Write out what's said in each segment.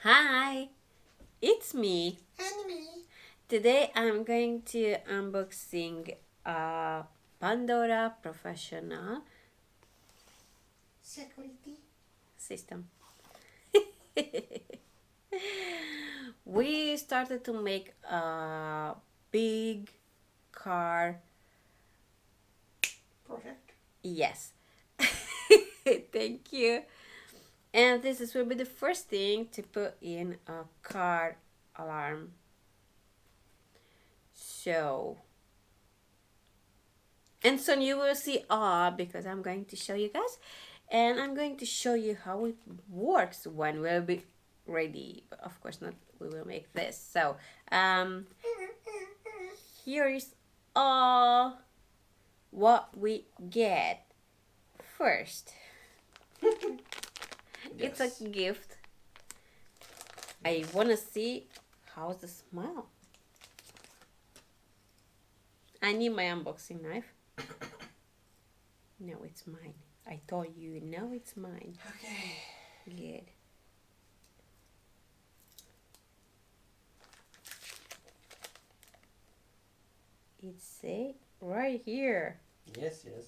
Hi, it's me. And me. Today I'm going to unboxing a Pandora Professional Security. system. We started to make a big car. Project. Yes. Thank you. And will be the first thing to put in a car alarm. So and soon you will see because I'm going to show you guys, and I'm going to show you how it works when we'll be ready. But of course not, we will make this. So here is all what we get first. It's a Yes. gift. I want to see how's the smell. I need my unboxing knife. No, it's mine. I told you, no, it's mine. Okay. Good. It's right here. Yes, yes.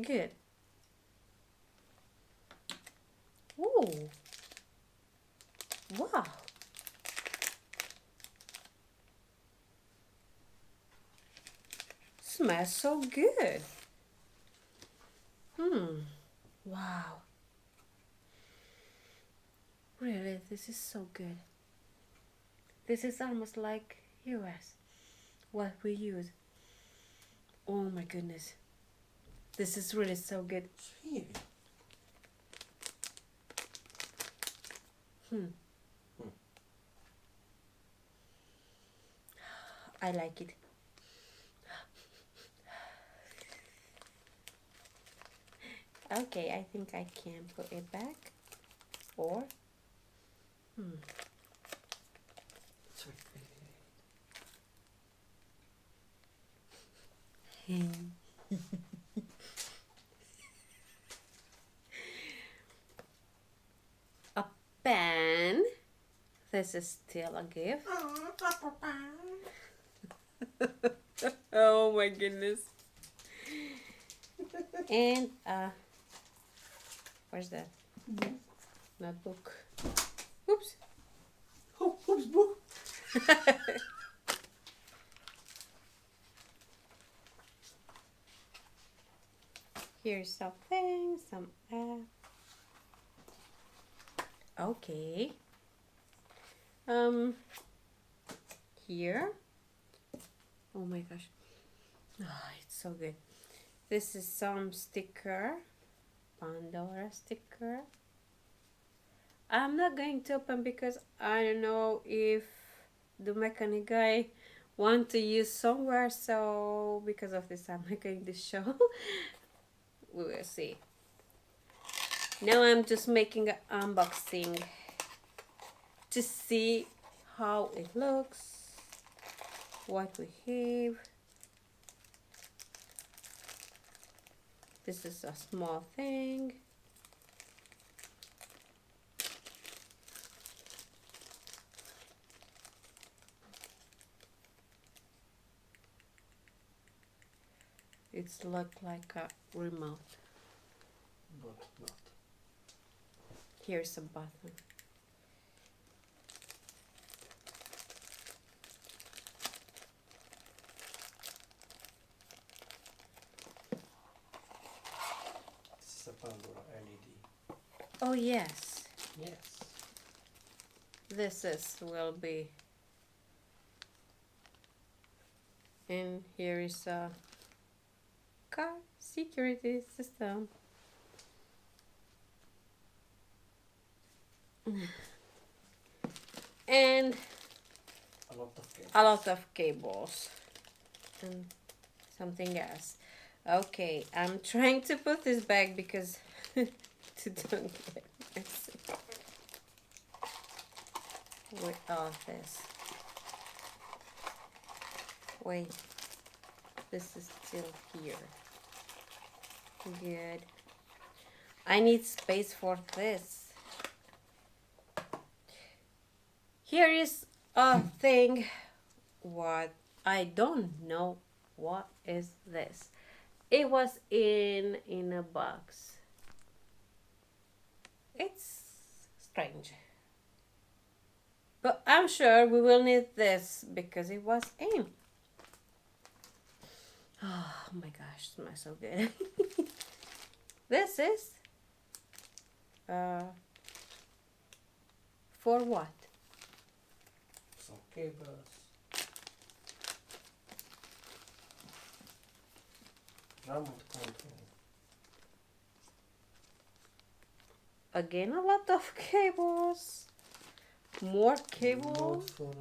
Good. Ooh. Wow. Smells so good. Wow. Really, this is so good. This is almost like US, what we use. Oh my goodness. This is really so good. Sweet. I like it. Okay, I think I can put it back. Or, Sweet. a pen. This is still a gift. Oh my goodness. And where's that? Notebook. Oops. Oops, boo. Here's something, some okay. Here. Oh my gosh. It's so good. This is some sticker. Pandora sticker. I'm not going to open because I don't know if the mechanic guy want to use somewhere, so because of this I'm not going to show. We will see. Now I'm just making an unboxing to see how it looks, what we have. This is a small thing. It's look like a remote. But not. Here's a button. This is a Pandora LED. Oh yes, Yes. this will be. And here is a car security system. And A lot of cables. a lot of cables and something else. Okay, I'm trying to put this back because to don't get messy with all this. Wait, this is still here. Good. I need space for this. Here is a thing. What I don't know what is this. It was in a box. It's strange. But I'm sure we will need this because it was in. Oh my gosh, it smells so good. This is for what? Some cables. Remote control. Again, a lot of cables. More Remote cables. for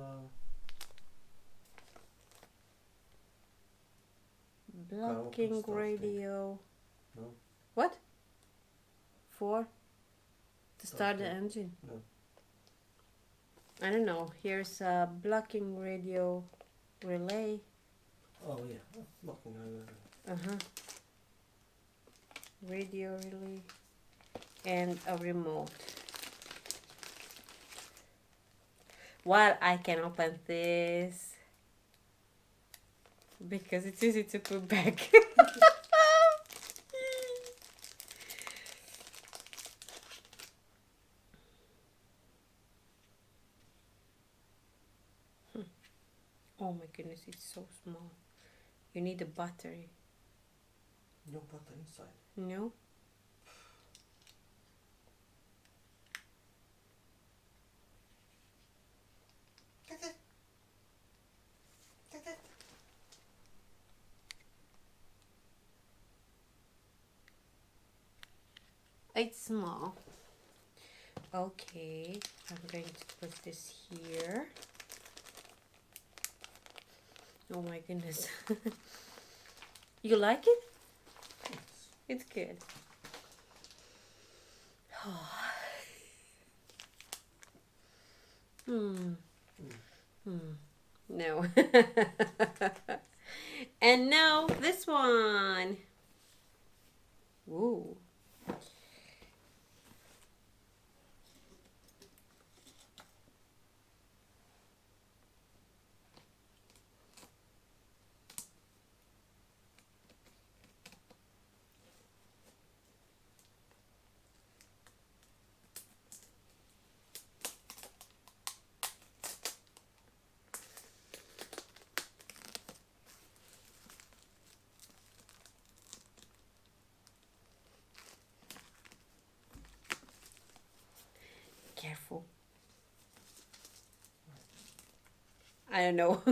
Blocking stuff, radio. no, What? For? To start the Okay. engine. no. I don't know. Here's a blocking radio relay. Oh yeah, blocking. Uh-huh. Radio relay. And a remote. Well, I can open this because it's easy to put back. Oh my goodness, it's so small. You need a battery. No button inside. No? It's small. Okay, I'm going to put this here. Oh my goodness. You like it? Yes. It's good. No. And now this one. Ooh. Careful. I don't know.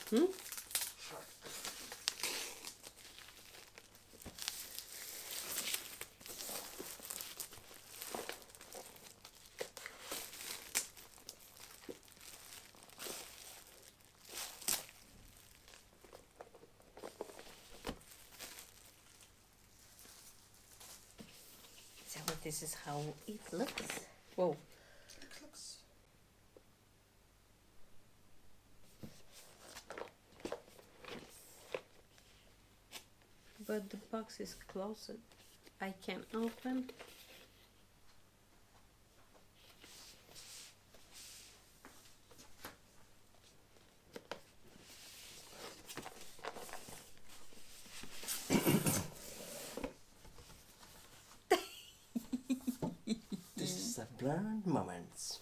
Hmm? So this is how it looks. Whoa. Looks. But the box is closed. I can open. This is a blind moments.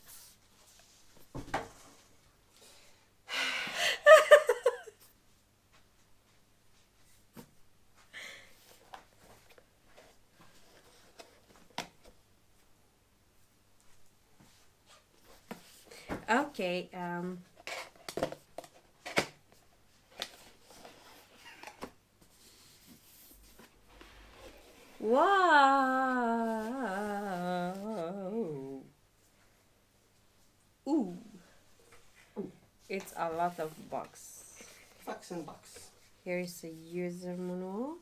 Okay, wow. Ooh. It's a lot of box. Box and box. Here is a user manual.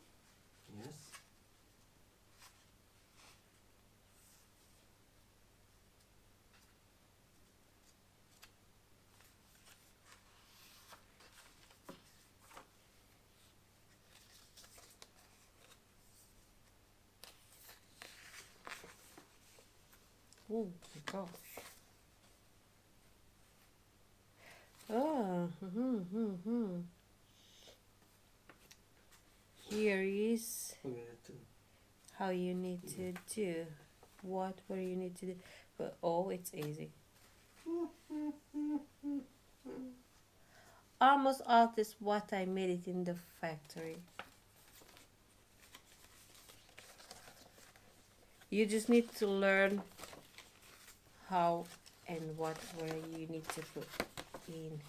Yes. Oh my gosh. Oh, Here is how you need to do. What you need to do. But oh, it's easy. Almost all this what I made it in the factory. You just need to learn how and what where you need to put in.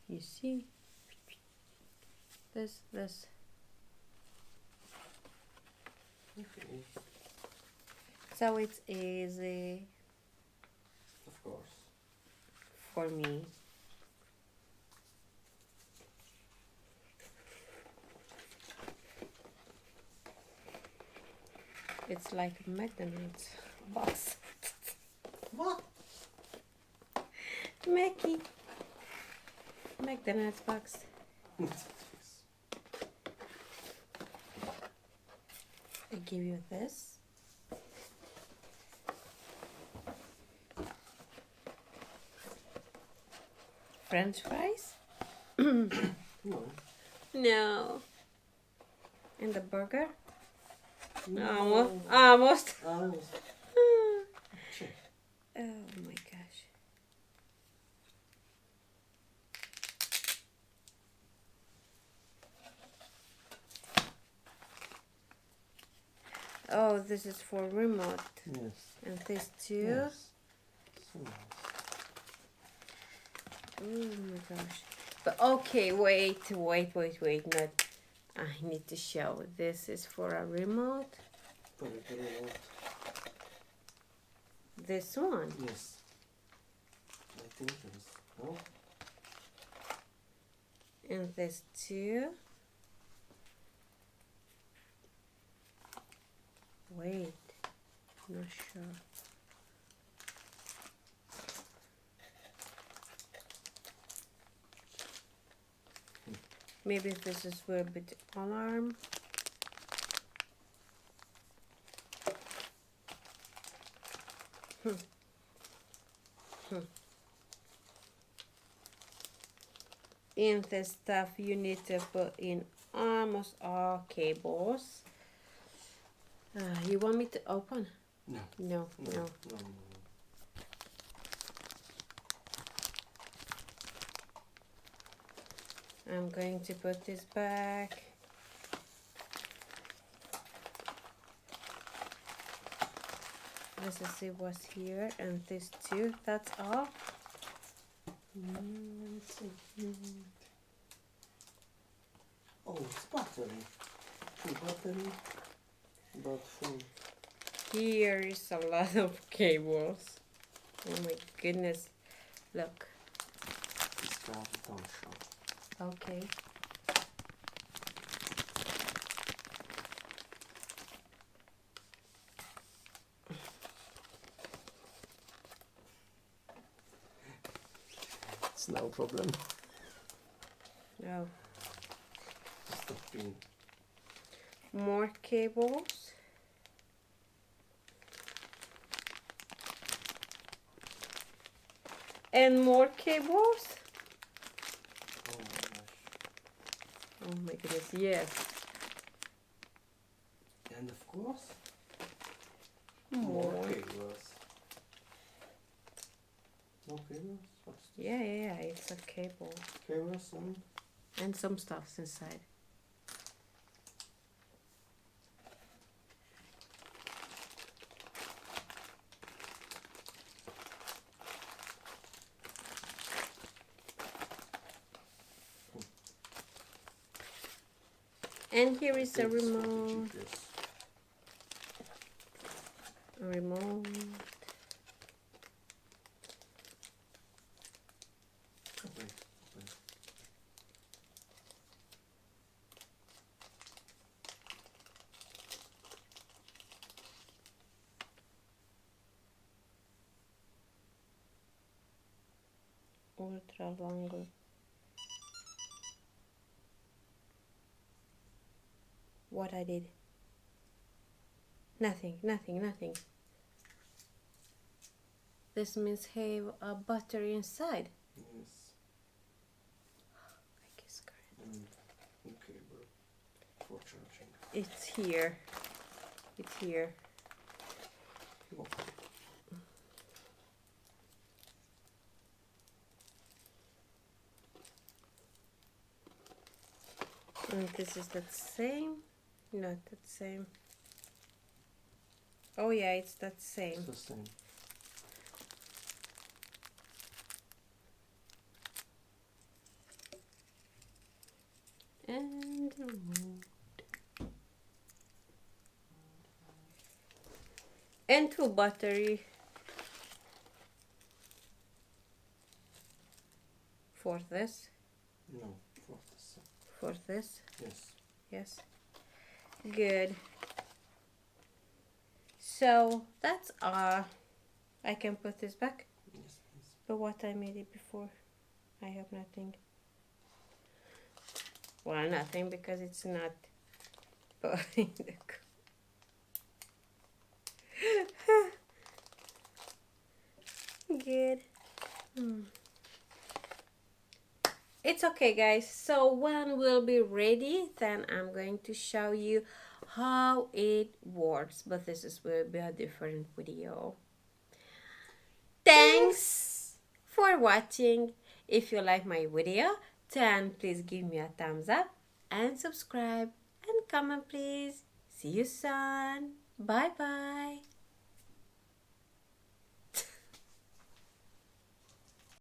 You see? This. Okay. So it's easy Of course. for me. It's like a McDonald's box. What? McDonald's box. I give you this. French fries? No. No. And the burger? No. Almost. Almost. Oh my gosh. Oh, this is for remote. Yes. And this too. Yes. So nice. Oh my gosh. But okay, wait. Not. I need to show. This is for a remote. Very remote. This one. Yes. I think yes. No? And this too. Wait. Not sure. Maybe this is where bit alarm. In this stuff you need to put in almost all cables. You want me to open? No. No. No. I'm going to put this back. Let's see what's here, and this too. That's all. Let's see. Oh, it's battery. Two battery, but full. Here is a lot of cables. Oh my goodness. Look. Don't show. Okay. It's no problem. No. Just a pin. More cables. And more cables. Oh my gosh. Oh my goodness, yes. And of course, More. cables. No cables? What's this? Yeah, it's a cable. Cables And some stuff's inside. And here is a remote. A remote. Open. Ultra long. what I did. Nothing, nothing, nothing. This means have a battery inside. Yes. I guess correct. Okay, bro. For charging. It's here. It's here. Okay. And this is that same. Not that same. Oh yeah, it's that same. It's the same. And remote. And two battery for this. No, for this. For this. Yes. Yes. Good. So that's I can put this back. Yes, please. But what I made it before, I have nothing. Well, nothing because it's not. Good. It's okay, guys. So when we'll be ready, then I'm going to show you how it works. But will be a different video. Thanks for watching. If you like my video, then please give me a thumbs up and subscribe and comment, please. See you soon. Bye bye.